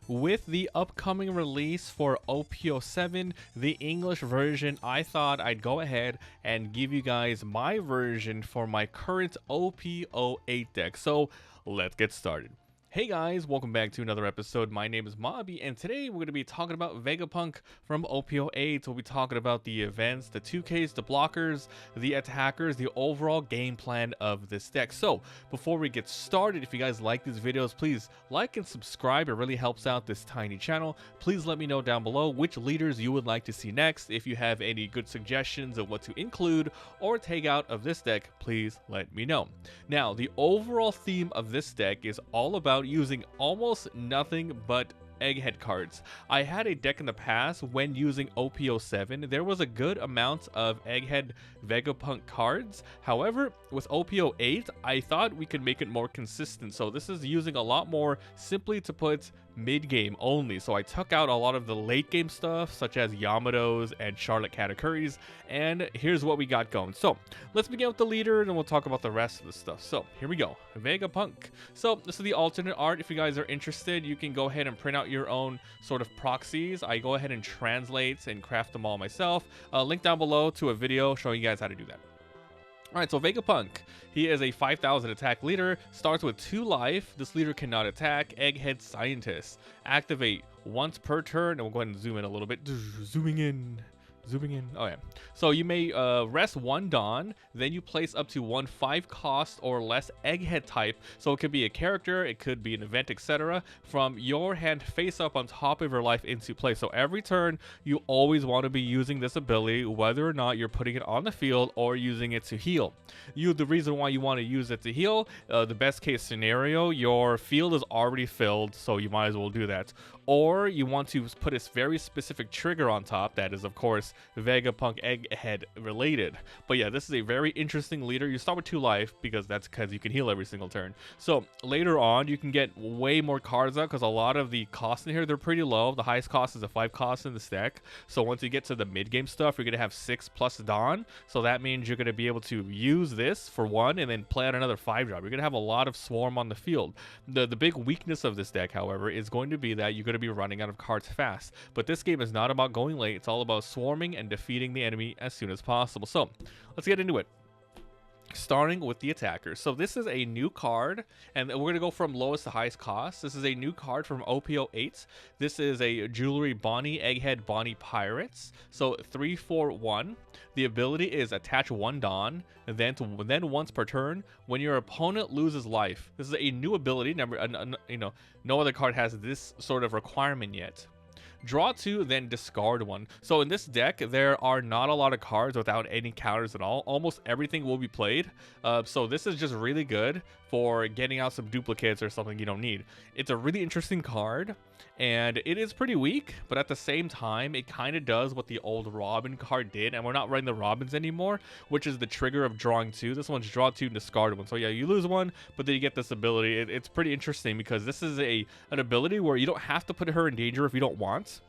With the upcoming release for OP07, the English version, I thought I'd go ahead and give you guys my version for my current OP08 deck. So let's get started. Hey guys, welcome back to another episode. My name is Mobby, and today we're going to be talking about Vegapunk from OP08. We'll be talking about the events, the 2Ks, the blockers, the attackers, the overall game plan of this deck. So, before we get started, if you guys like these videos, please like and subscribe. It really helps out this tiny channel. Please let me know down below which leaders you would like to see next. If you have any good suggestions of what to include or take out of this deck, please let me know. Now, the overall theme of this deck is all about using almost nothing but Egghead cards. I had a deck in the past when using OP07. There was a good amount of Egghead Vegapunk cards. However, with OP08, I thought we could make it more consistent. So this is using a lot more simply to put mid-game only. So I took out a lot of the late-game stuff, such as Yamato's and Charlotte Katakuris, and here's what we got going. So let's begin with the leader, and then we'll talk about the rest of the stuff. So here we go, Vegapunk. So this is the alternate art. If you guys are interested, you can go ahead and print out your own sort of proxies. I go ahead and translate and craft them all myself. Link down below to a video showing you guys how to do that. Alright, so Vegapunk, he is a 5,000 attack leader, starts with 2 life. This leader cannot attack. Egghead Scientist. Activate once per turn, and we'll go ahead and zoom in a little bit. Zooming in. Oh yeah. So you may rest 1 Dawn, then you place up to 1 5 cost or less Egghead type. So it could be a character, it could be an event, etc. from your hand face up on top of your life into play. So every turn, you always want to be using this ability, whether or not you're putting it on the field or using it to heal. The reason why you want to use it to heal, the best case scenario, your field is already filled, so you might as well do that. Or you want to put a very specific trigger on top that is, of course, Vegapunk Egghead related. But yeah, this is a very interesting leader. You start with 2 life because you can heal every single turn. So later on, you can get way more cards out because a lot of the costs in here, they're pretty low. The highest cost is a 5 cost in the stack. So once you get to the mid-game stuff, you're going to have 6 plus Dawn. So that means you're going to be able to use this for 1 and then play out another 5 drop. You're going to have a lot of Swarm on the field. The big weakness of this deck, however, is going to be that you're going to be running out of cards fast. But this game is not about going late. It's all about swarming and defeating the enemy as soon as possible. So let's get into it. Starting with the attacker. So this is a new card, and we're going to go from lowest to highest cost. This is a new card from OP08. This is a Jewelry Bonnie Egghead Bonnie Pirates. So 3/4/1. The ability is attach 1 Dawn, and then once per turn, when your opponent loses life. This is a new ability. No other card has this sort of requirement yet. Draw 2, then discard 1. So in this deck, there are not a lot of cards without any counters at all. Almost everything will be played. So this is just really good for getting out some duplicates or something you don't need. It's a really interesting card, and it is pretty weak, but at the same time, it kind of does what the old Robin card did, and we're not running the Robins anymore, which is the trigger of drawing 2. This one's draw 2 and discard 1. So yeah, you lose 1, but then you get this ability. It's pretty interesting because this is an ability where you don't have to put her in danger if you don't want.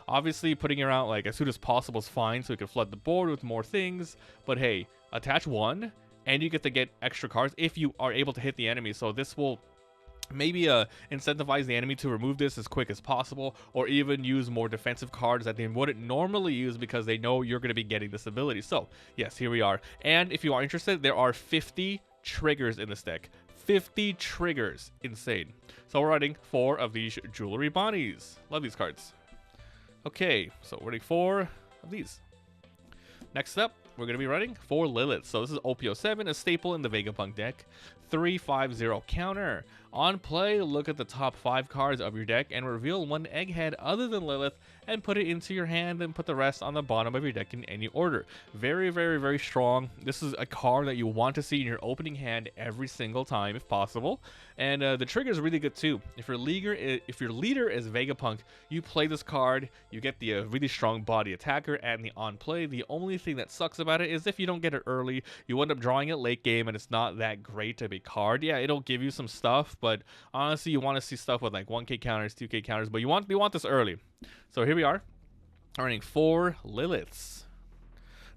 Obviously, putting her out like as soon as possible is fine, so you can flood the board with more things. But hey, attach 1, and you get to get extra cards if you are able to hit the enemy. So this will maybe incentivize the enemy to remove this as quick as possible, or even use more defensive cards that they wouldn't normally use because they know you're going to be getting this ability. So yes, here we are. And if you are interested, there are 50 triggers in this deck. 50 triggers. Insane. So we're running 4 of these Jewelry Bonnies. Love these cards. Okay, so we're running 4 of these. Next up, we're going to be running 4 Liliths. So this is OP07, a staple in the Vegapunk deck. 3/5/0 counter. On play, look at the top 5 cards of your deck and reveal 1 Egghead other than Lilith and put it into your hand, and put the rest on the bottom of your deck in any order. Very, very, very strong. This is a card that you want to see in your opening hand every single time if possible. And the trigger is really good too. If your leader is Vegapunk, you play this card, you get the really strong body attacker and the on play. The only thing that sucks about it is if you don't get it early, you end up drawing it late game, and it's not that great of a card. Yeah, it'll give you some stuff, but honestly, you want to see stuff with like 1K counters, 2K counters, but you want this early. So here we are, running 4 Liliths.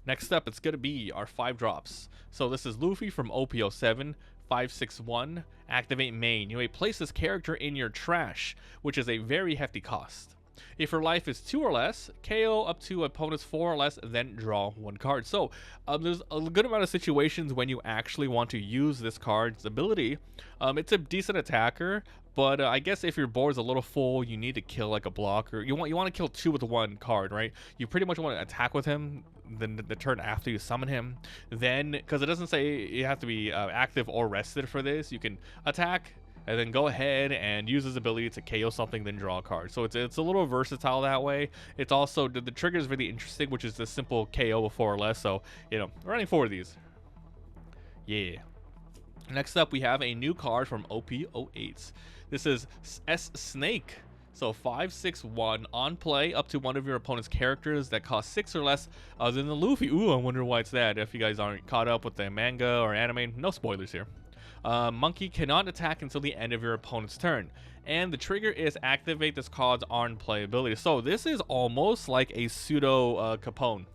Next up, it's going to be our 5 drops. So this is Luffy from OP07, 561, activate main. You may place this character in your trash, which is a very hefty cost. If your life is 2 or less, KO up to opponent's 4 or less, then draw 1 card. So there's a good amount of situations when you actually want to use this card's ability. It's a decent attacker, but I guess if your board's a little full, you need to kill like a blocker. You want to kill 2 with 1 card, right? You pretty much want to attack with him then the turn after you summon him. Then, because it doesn't say you have to be active or rested for this, you can attack and then go ahead and use his ability to KO something, then draw a card. So it's a little versatile that way. It's also, the trigger is really interesting, which is the simple KO with 4 or less. So, you know, running 4 of these. Yeah. Next up, we have a new card from OP08. This is S Snake. So 561 on play, up to one of your opponent's characters that cost 6 or less other than the Luffy. Ooh, I wonder why it's that. If you guys aren't caught up with the manga or anime, no spoilers here. Monkey cannot attack until the end of your opponent's turn. And the trigger is activate this card's on play ability. So this is almost like a pseudo Capone.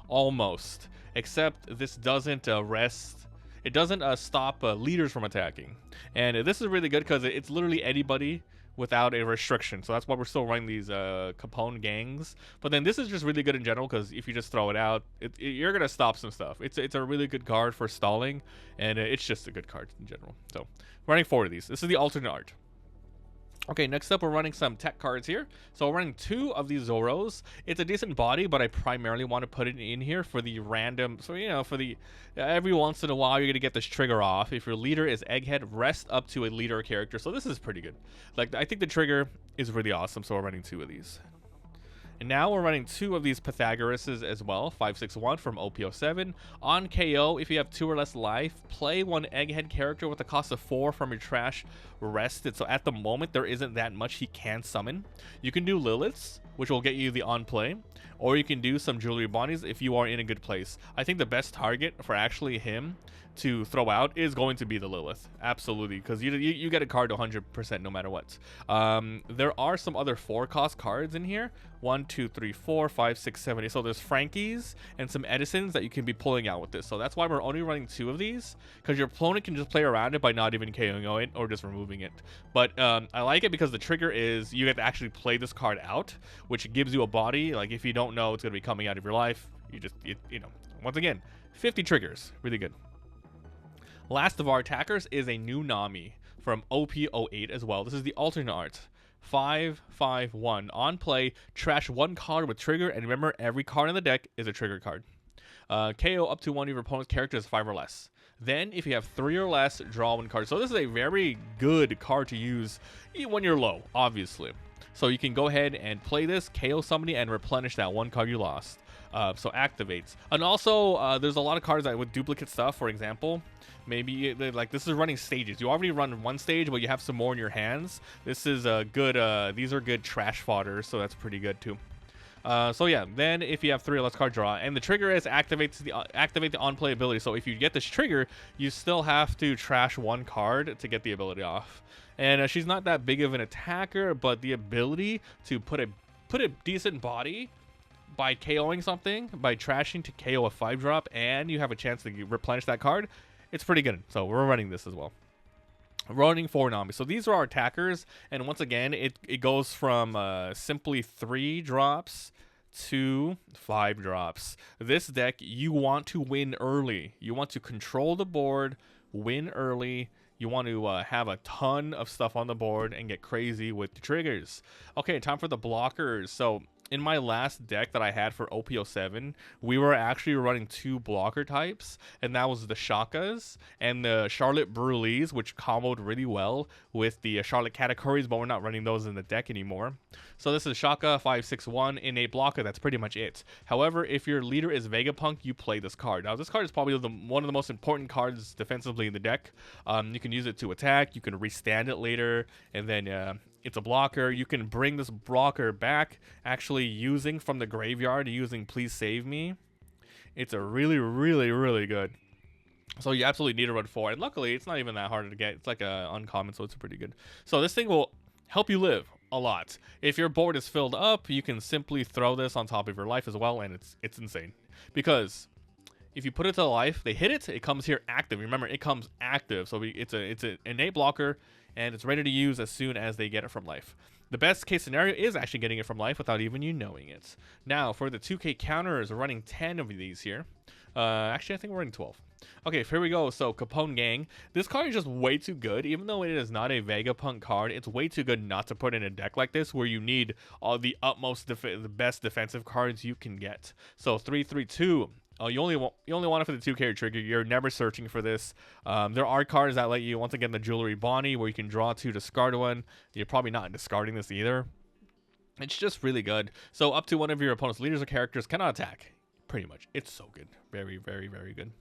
Almost. Except this doesn't rest. It doesn't stop leaders from attacking. And this is really good because it's literally anybody without a restriction. So that's why we're still running these Capone gangs. But then this is just really good in general because if you just throw it out, you're going to stop some stuff. It's a really good card for stalling, and it's just a good card in general. So running 4 of these. This is the alternate art. Okay, next up we're running some tech cards here. So we're running 2 of these Zoros. It's a decent body, but I primarily want to put it in here for the random, so you know, for the every once in a while you're going to get this trigger off. If your leader is Egghead, rest up to a leader character. So this is pretty good. Like, I think the trigger is really awesome, so we're running 2 of these. And now we're running 2 of these Pythagoras as well, 561 from OP07. On KO, if you have 2 or less life, play 1 Egghead character with a cost of 4 from your trash rested. So at the moment, there isn't that much he can summon. You can do Liliths, which will get you the on play, or you can do some Jewelry Bonnies if you are in a good place. I think the best target for actually him to throw out is going to be the Lilith. Absolutely, because you get a card 100% no matter what. There are some other 4-cost cards in here. 1, 2, 3, 4, 5, 6, 7, 8. So there's Frankies and some Edisons that you can be pulling out with this. So that's why we're only running 2 of these, because your opponent can just play around it by not even KOing it or just removing it. But I like it because the trigger is you get to actually play this card out, which gives you a body. Like, if you don't know it's going to be coming out of your life, you know, once again, 50 triggers. Really good. Last of our attackers is a new Nami from OP08 as well. This is the alternate art. 551 on play, trash 1 card with trigger, and remember, every card in the deck is a trigger card. KO up to one of your opponent's characters 5 or less. Then if you have 3 or less, draw 1 card. So this is a very good card to use when you're low, obviously. So you can go ahead and play this, KO somebody, and replenish that 1 card you lost. So activates. And also, there's a lot of cards that with duplicate stuff. For example, maybe like this is running stages. You already run 1 stage, but you have some more in your hands. This is a good. These are good trash fodder, so that's pretty good too. So yeah, then if you have 3 or less, card draw, and the trigger is activate the on play ability. So if you get this trigger, you still have to trash 1 card to get the ability off. And she's not that big of an attacker, but the ability to put a decent body by KOing something, by trashing to KO a 5-drop, and you have a chance to replenish that card, it's pretty good. So we're running this as well. Running 4 Nami. So these are our attackers, and once again, it goes from simply 3 drops to 5 drops. This deck, you want to win early. You want to control the board, win early. You want to have a ton of stuff on the board and get crazy with the triggers. Okay, time for the blockers. So in my last deck that I had for OP07, we were actually running 2 blocker types, and that was the Shakas and the Charlotte Brulees, which comboed really well with the Charlotte Katakuris, but we're not running those in the deck anymore. So this is Shaka 561 in a blocker. That's pretty much it. However, if your leader is Vegapunk, you play this card. Now, this card is probably one of the most important cards defensively in the deck. You can use it to attack. You can restand it later, and then it's a blocker. You can bring this blocker back, actually using from the graveyard, using Please Save Me. It's a really, really, really good. So you absolutely need to run 4. And luckily, it's not even that hard to get. It's like a uncommon, so it's pretty good. So this thing will help you live a lot. If your board is filled up, you can simply throw this on top of your life as well, and it's insane. Because if you put it to life, they hit it, it comes here active. Remember, it comes active, so it's an innate blocker, and it's ready to use as soon as they get it from life. The best case scenario is actually getting it from life without even you knowing it. Now, for the 2K counters, we're running 10 of these here. Actually, I think we're running 12. Okay, here we go. So, Capone Gang. This card is just way too good. Even though it is not a Vegapunk card, it's way too good not to put in a deck like this where you need all the the best defensive cards you can get. So, 3-3-2. You only want it for the 2K trigger. You're never searching for this. There are cards that let you, once again, the Jewelry Bonnie, where you can draw 2, discard 1. You're probably not discarding this either. It's just really good. So up to one of your opponent's leaders or characters cannot attack. Pretty much. It's so good. Very, very, very good.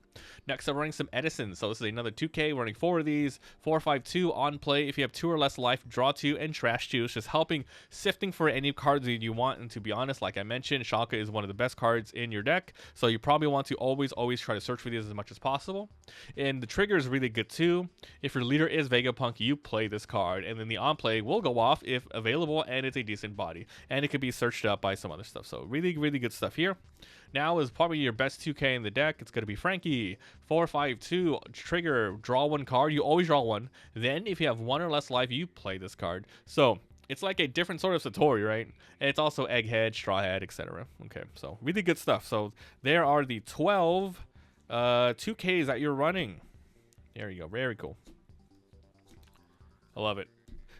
Next, I'm running some Edison. So this is another 2K. We're running 4 of these. 4-5-2 on play. If you have 2 or less life, draw 2 and trash 2. It's just helping sifting for any cards that you want. And to be honest, like I mentioned, Shaka is one of the best cards in your deck. So you probably want to always try to search for these as much as possible. And the trigger is really good too. If your leader is Vegapunk, you play this card. And then the on play will go off if available and it's a decent body. And it could be searched up by some other stuff. So really, really good stuff here. Now is probably your best 2K in the deck. It's going to be Frankie. 4-5-2, trigger, draw 1 card. You always draw 1. Then if you have 1 or less life, you play this card. So it's like a different sort of Satori, right? And it's also Egghead, Strawhead, etc. Okay, so really good stuff. So there are the 12 2Ks that you're running. There you go. Very cool. I love it.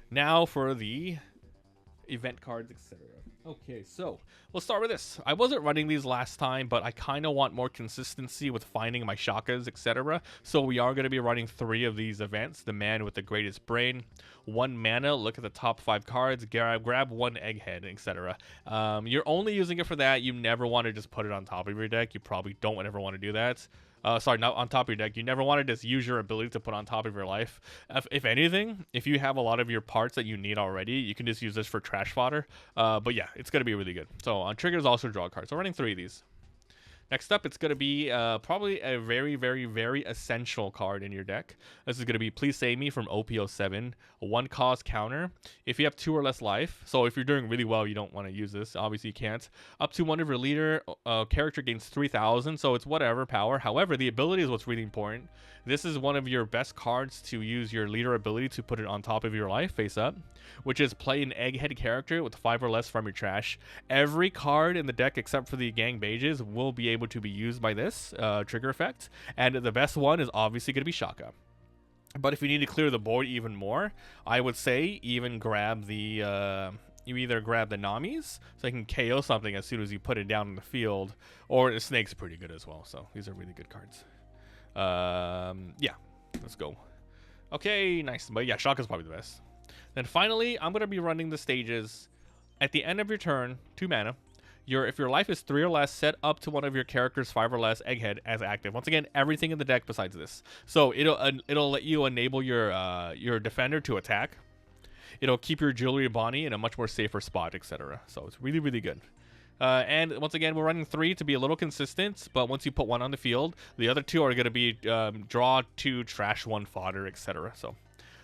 Now for the event cards, etc. Okay, so we'll start with this. I wasn't running these last time, but I kind of want more consistency with finding my Shakas, etc. So we are going to be running 3 of these events. The man with the greatest brain, 1 mana, look at the top 5 cards, grab 1 Egghead, etc. You're only using it for that. You never want to just put it on top of your deck. You probably don't ever want to do that. Sorry, not on top of your deck. You never want to just use your ability to put on top of your life. If anything, if you have a lot of your parts that you need already, you can just use this for trash fodder. But yeah, it's going to be really good. So on triggers, also draw cards. So running 3 of these. Next up, it's going to be probably a very, very, very essential card in your deck. This is going to be Please Save Me from OP07, a 1 cost counter. If you have 2 or less life, so if you're doing really well, you don't want to use this. Obviously, you can't. Up to 1 of your leader character gains 3,000, so it's whatever power. However, the ability is what's really important. This is one of your best cards to use your leader ability to put it on top of your life, face up, which is play an Egghead character with 5 or less from your trash. Every card in the deck except for the Gang Mages will be able to be used by this trigger effect, and the best one is obviously going to be Shaka. But if you need to clear the board even more, I would say even grab the you either grab the Namis so you can KO something as soon as you put it down in the field, or the Snake's pretty good as well. So these are really good cards. Yeah, let's go. Okay, nice. But yeah, Shaka's probably the best. Then finally, I'm going to be running the stages. At the end of your turn, 2 mana. If your life is 3 or less, set up to one of your characters 5 or less Egghead as active. Once again, everything in the deck besides this. So it'll let you enable your defender to attack. It'll keep your Jewelry Bonnie in a much more safer spot, etc. So it's really, really good. And once again, we're running 3 to be a little consistent, but once you put 1 on the field, the other 2 are going to be draw 2, trash 1, fodder, etc. So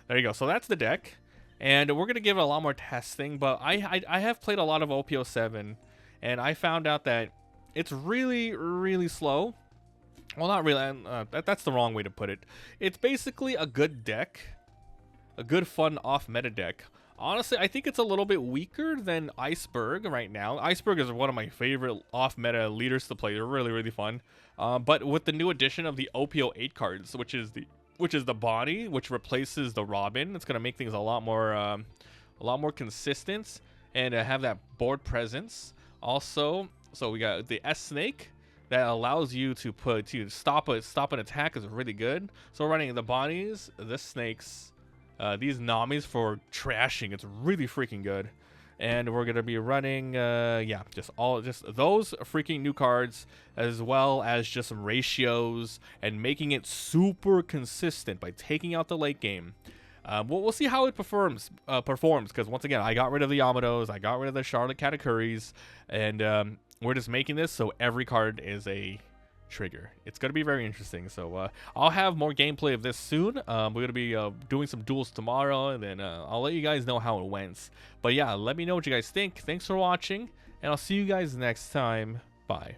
there you go. So that's the deck. And we're going to give it a lot more testing, but I have played a lot of OP07, and I found out that it's really, really slow. Well, not really. That's the wrong way to put it. It's basically a good deck, a good, fun, off-meta deck. Honestly, I think it's a little bit weaker than Iceberg right now. Iceberg is one of my favorite off-meta leaders to play. They're really, really fun. But with the new addition of the OP08 cards, which is the body, which replaces the Robin, it's gonna make things a lot more consistent and have that board presence. Also, so we got the S Snake that allows you to stop an attack is really good. So we're running the bodies, the snakes. These Namis for trashing, it's really freaking good. And we're gonna be running yeah, just those freaking new cards, as well as just some ratios and making it super consistent by taking out the late game. We'll see how it performs because once again, I got rid of the Yamatos, I got rid of the Charlotte Katakuris, and we're just making this so every card is a trigger. It's going to be very interesting. So I'll have more gameplay of this soon. We're going to be doing some duels tomorrow, and then I'll let you guys know how it went. But yeah, let me know what you guys think. Thanks for watching, and I'll see you guys next time. Bye.